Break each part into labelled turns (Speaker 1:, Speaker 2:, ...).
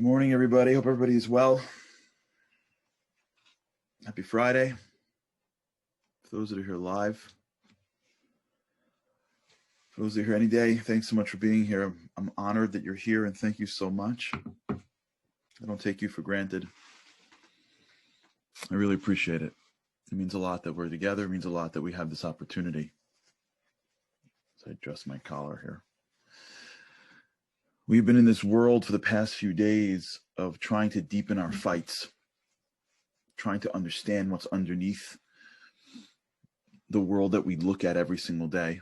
Speaker 1: Good morning, everybody. Hope everybody is well. Happy Friday. For those that are here live, for those that are here any day, thanks so much for being here. I'm honored that you're here, and thank you so much. I don't take you for granted. I really appreciate it. It means a lot that we're together. It means a lot that we have this opportunity. So I adjust my collar here. We've been in this world for the past few days of trying to deepen our fights, trying to understand what's underneath the world that we look at every single day.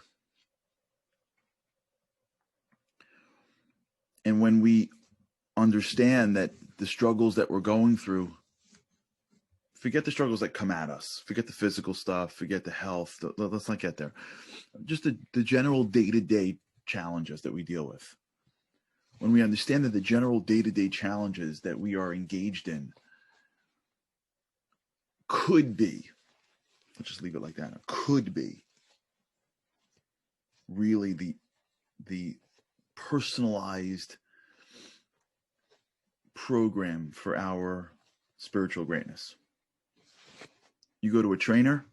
Speaker 1: And when we understand that the struggles that we're going through, forget the struggles that come at us, forget the physical stuff, forget the health, let's not get there. Just the general day-to-day challenges that we deal with. When we understand that the general day-to-day challenges that we are engaged in could be, let's just leave it like that, could be really the personalized program for our spiritual greatness. You go to a trainer,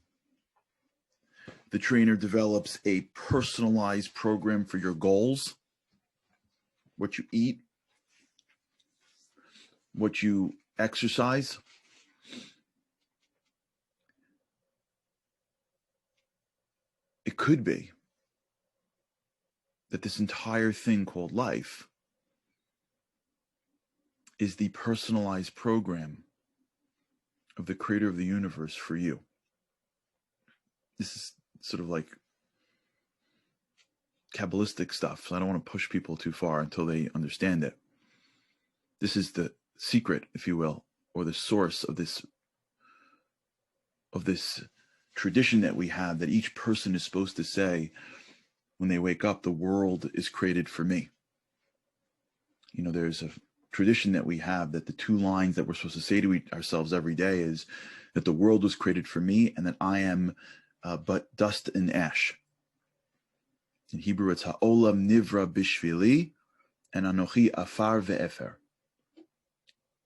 Speaker 1: the trainer develops a personalized program for your goals, what you eat, what you exercise. It could be that this entire thing called life is the personalized program of the creator of the universe for you. This is sort of like Kabbalistic stuff, so I don't want to push people too far until they understand it. This is the secret, if you will, or the source of this tradition that we have, that each person is supposed to say when they wake up, the world is created for me. You know, there's a tradition that we have that the two lines that we're supposed to say to ourselves every day is that the world was created for me and that I am but dust and ash. In Hebrew, it's ha'olam nivra bishvili and anochi afar ve'efer.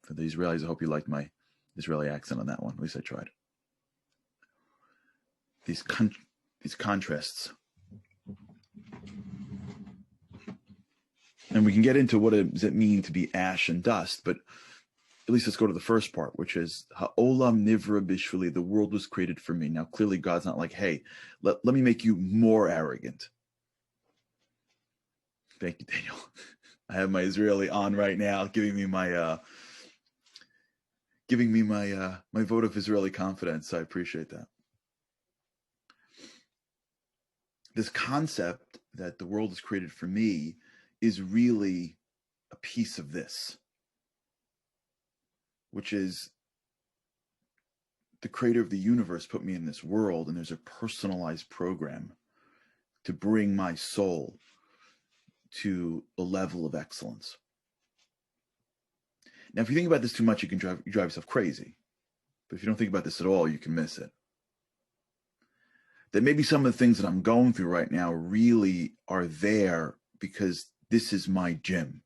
Speaker 1: For the Israelis, I hope you liked my Israeli accent on that one. At least I tried. These contrasts. And we can get into what does it mean to be ash and dust, but at least let's go to the first part, which is ha'olam nivra bishvili, the world was created for me. Now, clearly God's not like, hey, let me make you more arrogant. Thank you, Daniel. I have my Israeli on right now, giving me my my vote of Israeli confidence. So I appreciate that. This concept that the world is created for me is really a piece of this, which is the creator of the universe put me in this world, and there's a personalized program to bring my soul to a level of excellence. Now, if you think about this too much, you can drive yourself crazy. But if you don't think about this at all, you can miss it. That maybe some of the things that I'm going through right now really are there because this is my gym.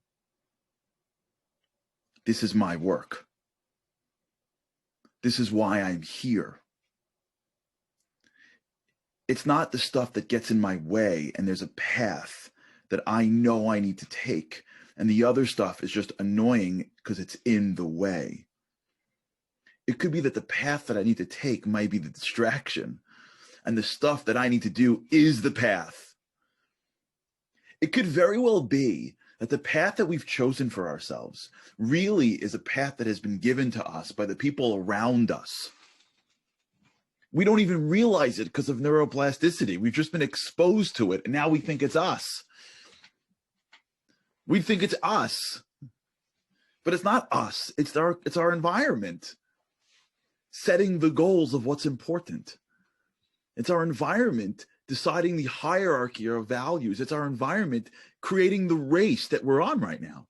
Speaker 1: This is my work. This is why I'm here. It's not the stuff that gets in my way and there's a path that I know I need to take, and the other stuff is just annoying because it's in the way. It could be that the path that I need to take might be the distraction, and the stuff that I need to do is the path. It could very well be that the path that we've chosen for ourselves really is a path that has been given to us by the people around us. We don't even realize it because of neuroplasticity. We've just been exposed to it, and now we think it's us. We think it's us, but it's not us. It's our environment setting the goals of what's important. It's our environment deciding the hierarchy of values. It's our environment creating the race that we're on right now.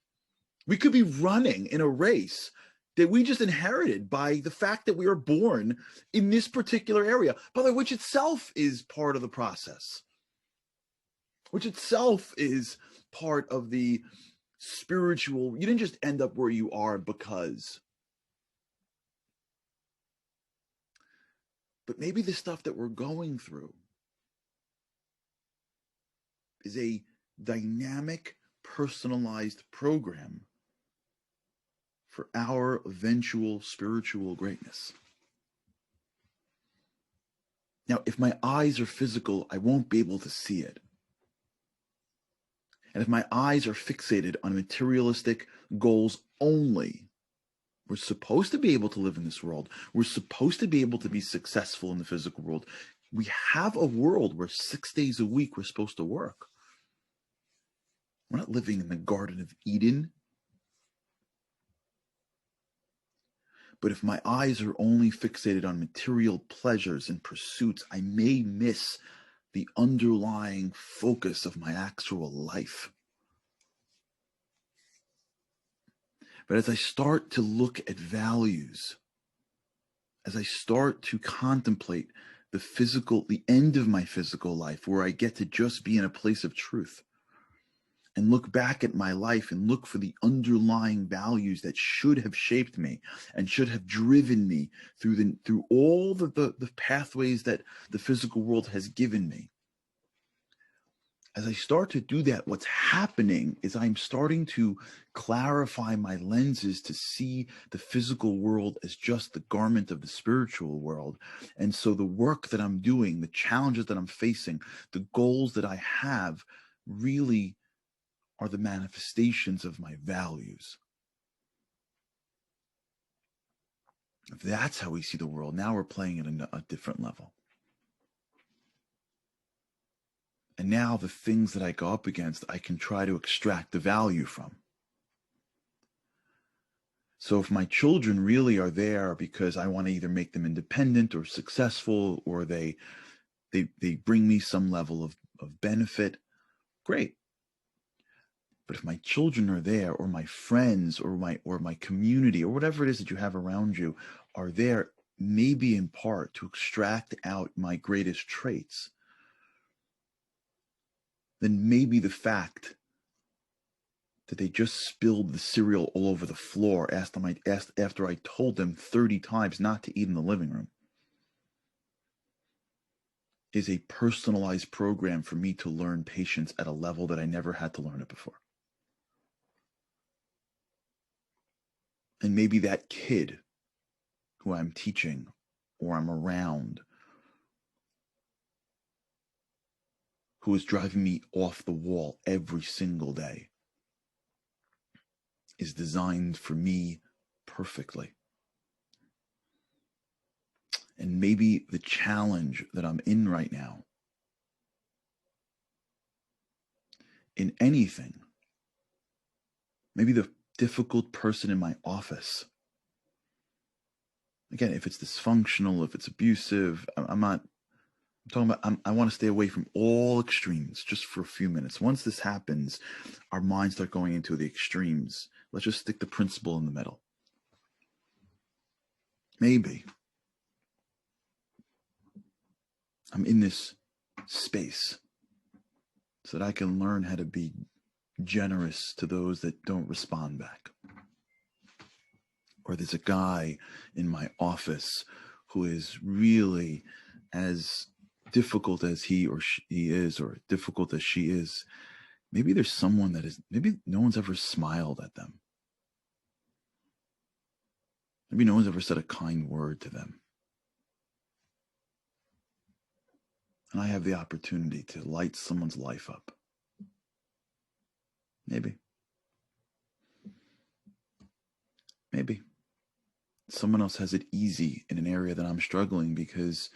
Speaker 1: We could be running in a race that we just inherited by the fact that we were born in this particular area, by the way, which itself is part of the process, which itself is part of the spiritual. You didn't just end up where you are because. But maybe the stuff that we're going through is a dynamic, personalized program for our eventual spiritual greatness. Now, if my eyes are physical, I won't be able to see it. And if my eyes are fixated on materialistic goals only, we're supposed to be able to live in this world. We're supposed to be able to be successful in the physical world. We have a world where 6 days a week we're supposed to work. We're not living in the Garden of Eden. But if my eyes are only fixated on material pleasures and pursuits, I may miss the underlying focus of my actual life. But as I start to look at values, as I start to contemplate the end of my physical life, where I get to just be in a place of truth, and look back at my life and look for the underlying values that should have shaped me and should have driven me through all the pathways that the physical world has given me. As I start to do that, what's happening is I'm starting to clarify my lenses to see the physical world as just the garment of the spiritual world. And so the work that I'm doing, the challenges that I'm facing, the goals that I have really are the manifestations of my values. If that's how we see the world, now we're playing at a different level. And now the things that I go up against, I can try to extract the value from. So if my children really are there because I want to either make them independent or successful, or they bring me some level of benefit, great. But if my children are there, or my friends, or my community, or whatever it is that you have around you are there, maybe in part to extract out my greatest traits, then maybe the fact that they just spilled the cereal all over the floor after I told them 30 times not to eat in the living room is a personalized program for me to learn patience at a level that I never had to learn it before. And maybe that kid who I'm teaching or I'm around, who is driving me off the wall every single day, is designed for me perfectly. And maybe the challenge that I'm in right now, in anything, maybe the difficult person in my office, again, if it's dysfunctional, if it's abusive, I'm talking about, I want to stay away from all extremes just for a few minutes. Once this happens, our minds start going into the extremes. Let's just stick the principle in the middle. Maybe I'm in this space so that I can learn how to be generous to those that don't respond back. Or there's a guy in my office who is really as difficult as he is, or difficult as she is. Maybe there's someone that is, maybe no one's ever smiled at them. Maybe no one's ever said a kind word to them. And I have the opportunity to light someone's life up. Maybe. Maybe. Someone else has it easy in an area that I'm struggling, because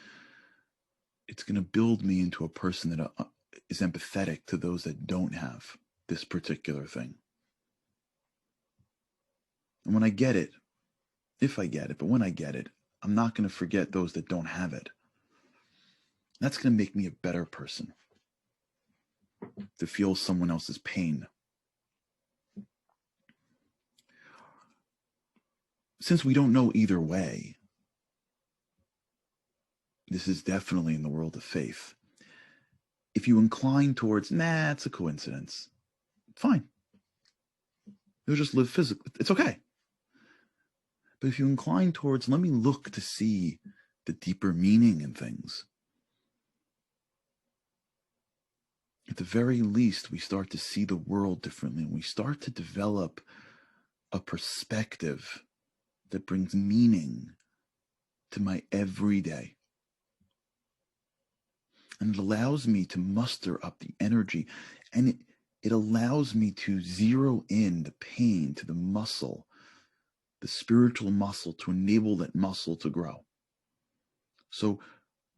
Speaker 1: it's going to build me into a person that is empathetic to those that don't have this particular thing. And when I get it, if I get it, but when I get it, I'm not going to forget those that don't have it. That's going to make me a better person, to feel someone else's pain. Since we don't know either way, this is definitely in the world of faith. If you incline towards, nah, it's a coincidence, fine. You'll just live physically. It's okay. But if you incline towards, let me look to see the deeper meaning in things, at the very least, we start to see the world differently, and we start to develop a perspective that brings meaning to my everyday. And it allows me to muster up the energy, and it allows me to zero in the pain to the muscle, the spiritual muscle, to enable that muscle to grow. So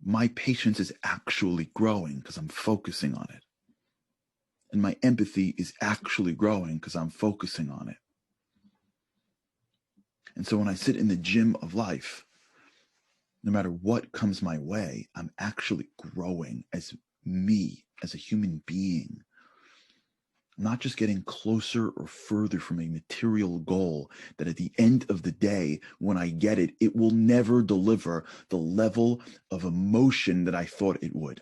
Speaker 1: my patience is actually growing because I'm focusing on it. And my empathy is actually growing because I'm focusing on it. And so when I sit in the gym of life, no matter what comes my way, I'm actually growing as me, as a human being. I'm not just getting closer or further from a material goal that at the end of the day, when I get it, it will never deliver the level of emotion that I thought it would.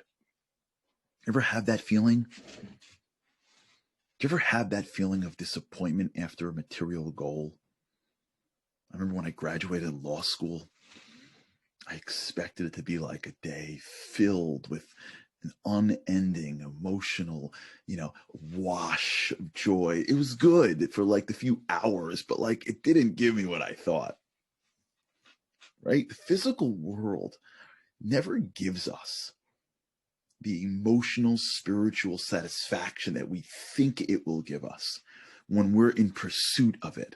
Speaker 1: Ever have that feeling? Do you ever have that feeling of disappointment after a material goal? I remember when I graduated law school, I expected it to be like a day filled with an unending emotional, wash of joy. It was good for like the few hours, but like it didn't give me what I thought. Right? The physical world never gives us the emotional, spiritual satisfaction that we think it will give us when we're in pursuit of it.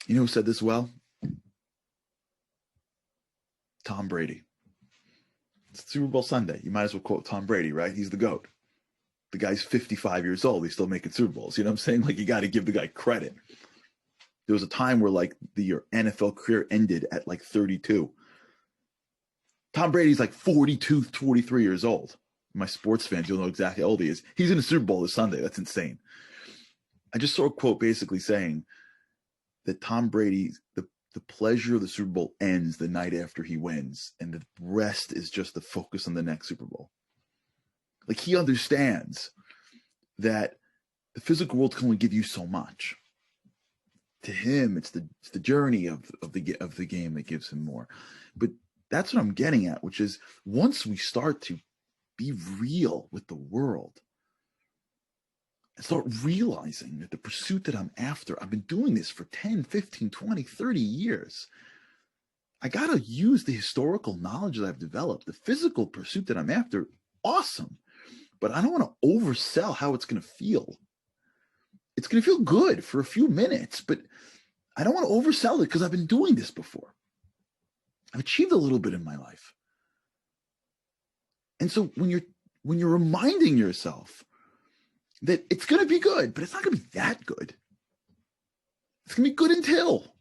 Speaker 1: You know who said this well? Tom Brady. It's Super Bowl Sunday. You might as well quote Tom Brady, right? He's the GOAT. The guy's 55 years old. He's still making Super Bowls. You know what I'm saying? Like, you got to give the guy credit. There was a time where like your NFL career ended at like 32. Tom Brady's like 42, 43 years old. My sports fans, you'll know exactly how old he is. He's in the Super Bowl this Sunday. That's insane. I just saw a quote basically saying that Tom Brady, the pleasure of the Super Bowl ends the night after he wins, and the rest is just the focus on the next Super Bowl. Like, he understands that the physical world can only give you so much. To him, it's the journey of the game that gives him more. But that's what I'm getting at, which is once we start to be real with the world and start realizing that the pursuit that I'm after, I've been doing this for 10, 15, 20, 30 years. I got to use the historical knowledge that I've developed. The physical pursuit that I'm after, awesome. But I don't want to oversell how it's going to feel. It's going to feel good for a few minutes, but I don't want to oversell it because I've been doing this before. I've achieved a little bit in my life. And so when you're reminding yourself that it's going to be good, but it's not going to be that good. It's going to be good until.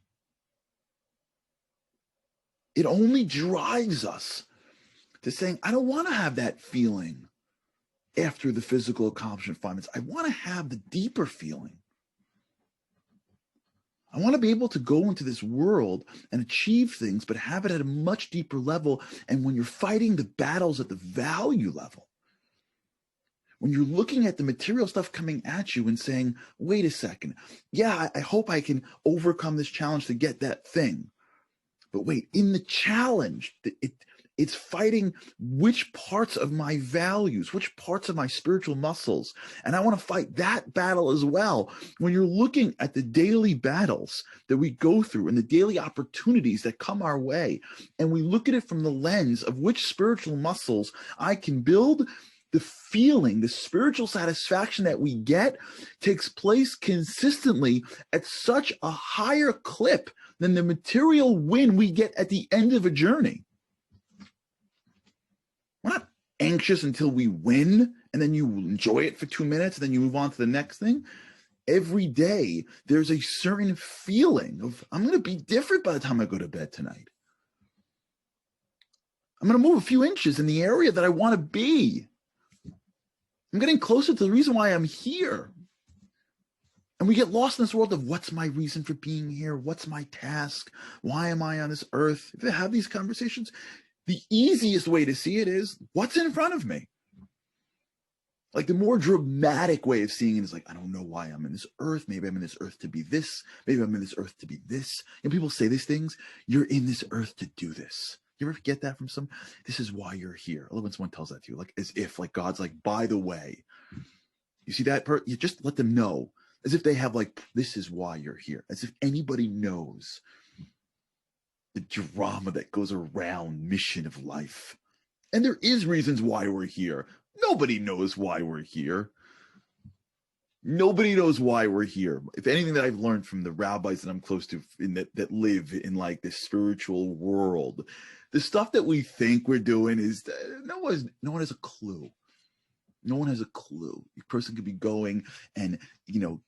Speaker 1: It only drives us to saying, I don't want to have that feeling after the physical accomplishment 5 minutes. I want to have the deeper feeling. I want to be able to go into this world and achieve things, but have it at a much deeper level. And when you're fighting the battles at the value level, when you're looking at the material stuff coming at you and saying, wait a second, yeah, I hope I can overcome this challenge to get that thing. But wait, in the challenge, it's fighting which parts of my values, which parts of my spiritual muscles. And I want to fight that battle as well. When you're looking at the daily battles that we go through and the daily opportunities that come our way, and we look at it from the lens of which spiritual muscles I can build, the feeling, the spiritual satisfaction that we get takes place consistently at such a higher clip than the material win we get at the end of a journey. We're not anxious until we win and then you enjoy it for 2 minutes and then you move on to the next thing. Every day, there's a certain feeling of, I'm going to be different by the time I go to bed tonight. I'm going to move a few inches in the area that I want to be. I'm getting closer to the reason why I'm here. And we get lost in this world of what's my reason for being here? What's my task? Why am I on this earth? If you have these conversations, the easiest way to see it is what's in front of me. Like the more dramatic way of seeing it is like, I don't know why I'm in this earth. Maybe I'm in this earth to be this. Maybe I'm in this earth to be this. And people say these things. You're in this earth to do this. You ever get that from some? This is why you're here. I love when someone tells that to you, like as if like God's like, by the way, you see that part? You just let them know as if they have like, this is why you're here. As if anybody knows the drama that goes around mission of life. And there is reasons why we're here. Nobody knows why we're here. Nobody knows why we're here. If anything that I've learned from the rabbis that I'm close to that live in like this spiritual world, the stuff that we think we're doing is no one has a clue. No one has a clue. A person could be going and,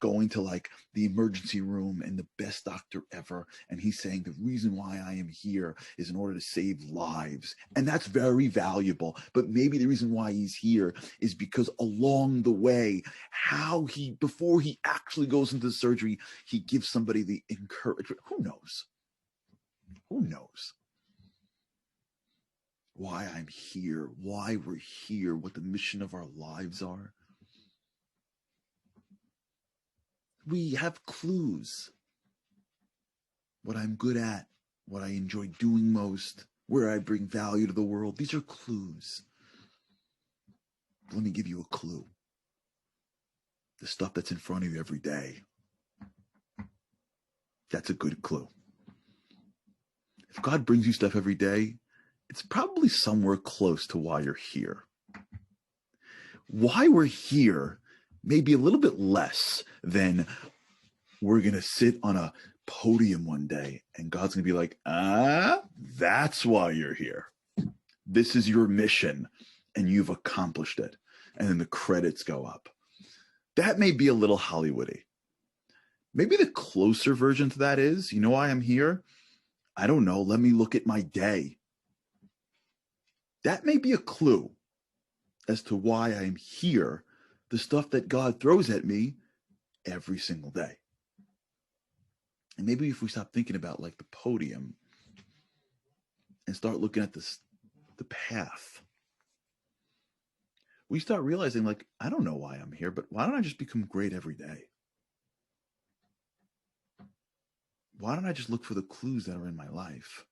Speaker 1: going to like the emergency room and the best doctor ever. And he's saying the reason why I am here is in order to save lives. And that's very valuable. But maybe the reason why he's here is because along the way, before he actually goes into the surgery, he gives somebody the encouragement. Who knows? Who knows? Why I'm here, why we're here, what the mission of our lives are. We have clues. What I'm good at, what I enjoy doing most, where I bring value to the world. These are clues. Let me give you a clue. The stuff that's in front of you every day. That's a good clue. If God brings you stuff every day, it's probably somewhere close to why you're here. Why we're here may be a little bit less than we're going to sit on a podium one day and God's going to be like, that's why you're here. This is your mission and you've accomplished it. And then the credits go up. That may be a little Hollywoody. Maybe the closer version to that is, you know why I'm here? I don't know. Let me look at my day. That may be a clue as to why I'm here, the stuff that God throws at me every single day. And maybe if we stop thinking about like the podium and start looking at the path, we start realizing like, I don't know why I'm here, but why don't I just become great every day? Why don't I just look for the clues that are in my life?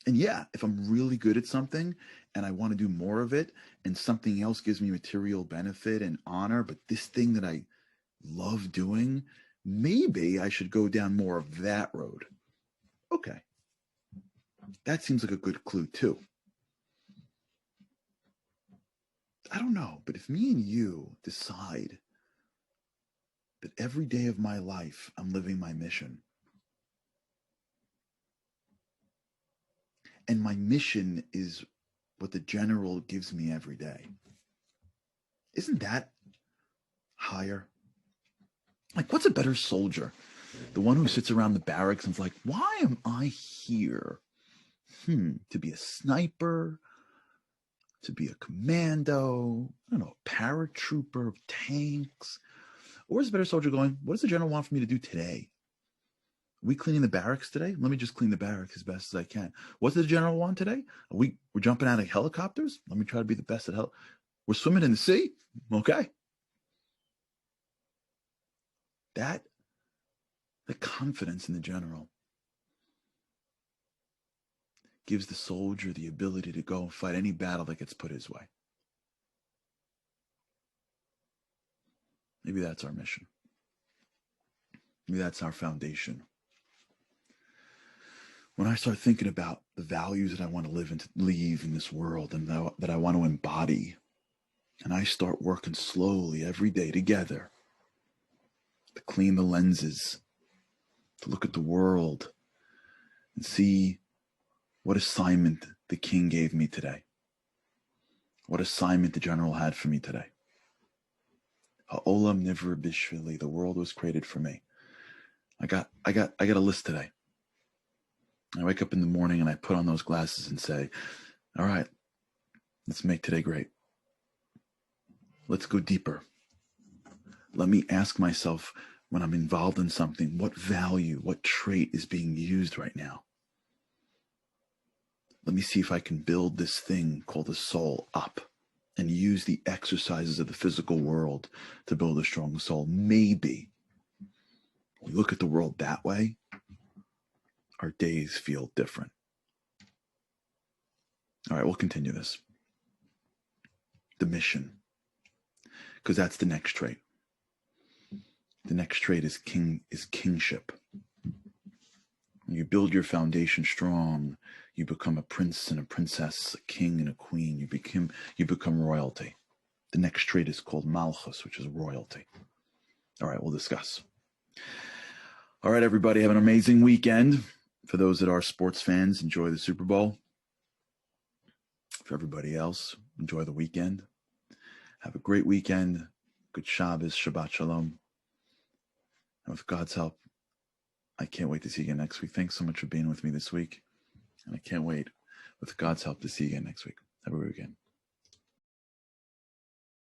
Speaker 1: And yeah, if I'm really good at something and I want to do more of it and something else gives me material benefit and honor, but this thing that I love doing, maybe I should go down more of that road. Okay. That seems like a good clue too. I don't know, but if me and you decide that every day of my life I'm living my mission, and my mission is what the general gives me every day. Isn't that higher? Like, what's a better soldier? The one who sits around the barracks and is like, why am I here? To be a sniper, to be a commando, I don't know, a paratrooper of tanks? Or is a better soldier going, what does the general want for me to do today? Are we cleaning the barracks today? Let me just clean the barracks as best as I can. What does the general want today? We're jumping out of helicopters? Let me try to be the best at We're swimming in the sea? Okay. That, the confidence in the general gives the soldier the ability to go and fight any battle that gets put his way. Maybe that's our mission. Maybe that's our foundation. When I start thinking about the values that I want to live and leave in this world and that I want to embody, and I start working slowly every day together to clean the lenses, to look at the world and see what assignment the king gave me today, what assignment the general had for me today. Ha'olam nivra bishvili, the world was created for me. I got a list today. I wake up in the morning and I put on those glasses and say, all right, let's make today great. Let's go deeper. Let me ask myself when I'm involved in something, what value, what trait is being used right now? Let me see if I can build this thing called the soul up. and use the exercises of the physical world to build a strong soul. Maybe we look at the world that way, our days feel different. All right, we'll continue this. The mission, because that's the next trait. The next trait is kingship. When you build your foundation strong, you become a prince and a princess, a king and a queen. You become royalty. The next trait is called malchus, which is royalty. All right, we'll discuss. All right, everybody, have an amazing weekend. For those that are sports fans, enjoy the Super Bowl. For everybody else, enjoy the weekend. Have a great weekend. Good Shabbos, Shabbat Shalom. And with God's help, I can't wait to see you again next week. Thanks so much for being with me this week. And I can't wait, with God's help, to see you again next week. Have a great weekend.